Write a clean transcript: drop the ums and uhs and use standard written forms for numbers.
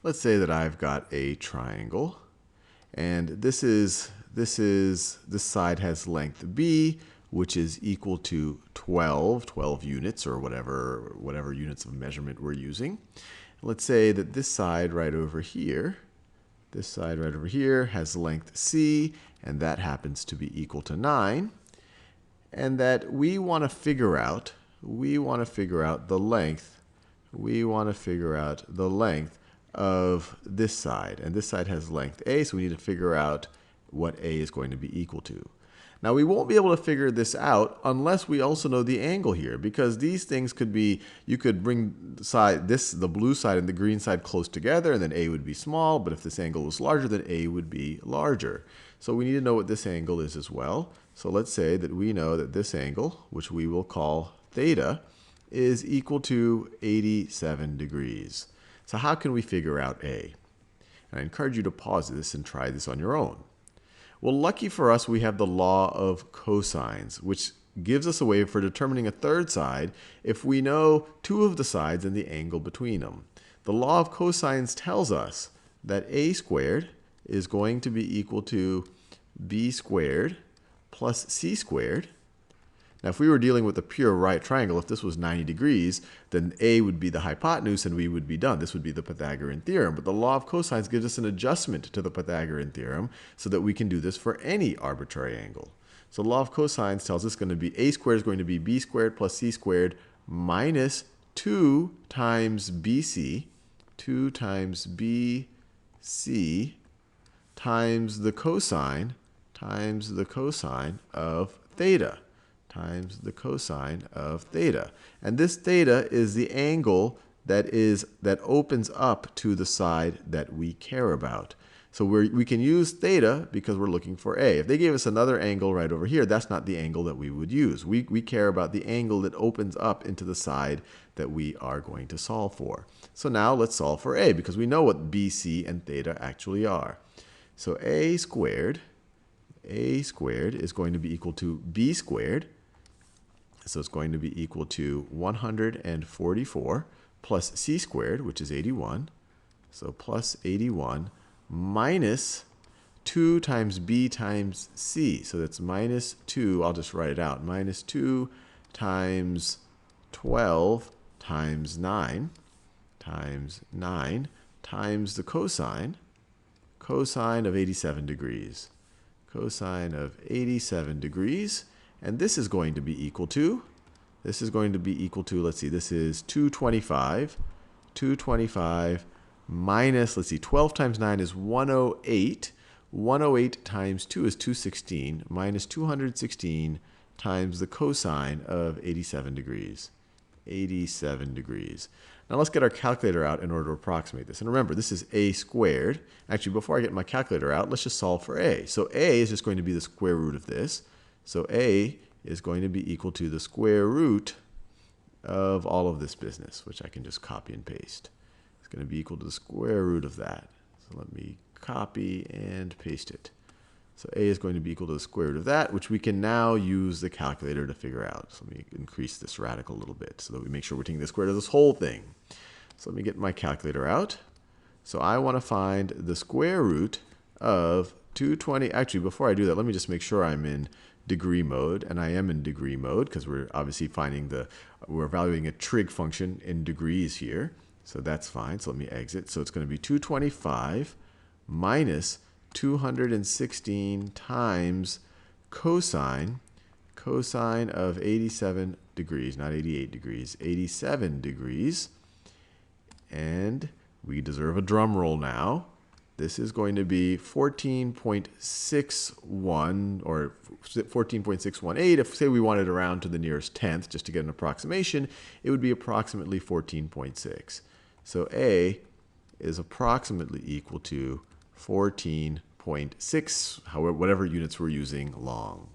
let's say that I've got a triangle, and this side has length b, which is equal to 12 units, or whatever units of measurement we're using. Let's say that this side right over here has length c, and that happens to be equal to 9. And that we want to figure out the length of this side. And this side has length a, so we need to figure out what a is going to be equal to. Now, we won't be able to figure this out unless we also know the angle here, because these things could be, you could bring the blue side and the green side close together, and then a would be small, but if this angle was larger, then a would be larger. So we need to know what this angle is as well. So let's say that we know that this angle, which we will call theta, is equal to 87 degrees. So how can we figure out a? And I encourage you to pause this and try this on your own. Well, lucky for us, we have the law of cosines, which gives us a way for determining a third side if we know two of the sides and the angle between them. The law of cosines tells us that a squared is going to be equal to b squared plus c squared. Now, if we were dealing with a pure right triangle, if this was 90 degrees, then a would be the hypotenuse and we would be done. This would be the Pythagorean theorem. But the law of cosines gives us an adjustment to the Pythagorean theorem so that we can do this for any arbitrary angle. So the law of cosines tells us going to be a squared is going to be b squared plus c squared minus 2 times bc, 2 times bc times the cosine of theta. Times the cosine of theta. And this theta is the angle that opens up to the side that we care about. So we can use theta because we're looking for a. If they gave us another angle right over here, that's not the angle that we would use. We care about the angle that opens up into the side that we are going to solve for. So now let's solve for a because we know what bc and theta actually are. So a squared is going to be equal to b squared. So it's going to be equal to 144 plus c squared, which is 81. So plus 81 minus 2 times b times c. So that's minus 2. I'll just write it out. Minus 2 times 12 times 9 times the cosine of 87 degrees. Cosine of 87 degrees. And this is going to be equal to, let's see, this is 225 minus, let's see, 12 times 9 is 108. 108 times 2 is 216 minus 216 times the cosine of 87 degrees. 87 degrees. Now let's get our calculator out in order to approximate this. And remember, this is a squared. Actually, before I get my calculator out, let's just solve for a. So a is just going to be the square root of this. So a is going to be equal to the square root of all of this business, which I can just copy and paste. It's going to be equal to the square root of that. So let me copy and paste it. So a is going to be equal to the square root of that, which we can now use the calculator to figure out. So let me increase this radical a little bit so that we make sure we're taking the square root of this whole thing. So let me get my calculator out. So I want to find the square root of 220. Actually, before I do that, let me just make sure I'm in degree mode, and I am in degree mode because we're obviously we're evaluating a trig function in degrees here. So that's fine. So let me exit. So it's going to be 225 minus 216 times cosine of 87 degrees, not 88 degrees, 87 degrees. And we deserve a drum roll now. This is going to be 14.61 or 14.618. If, say, we wanted to round to the nearest tenth just to get an approximation, it would be approximately 14.6. So A is approximately equal to 14.6, however, whatever units we're using, long.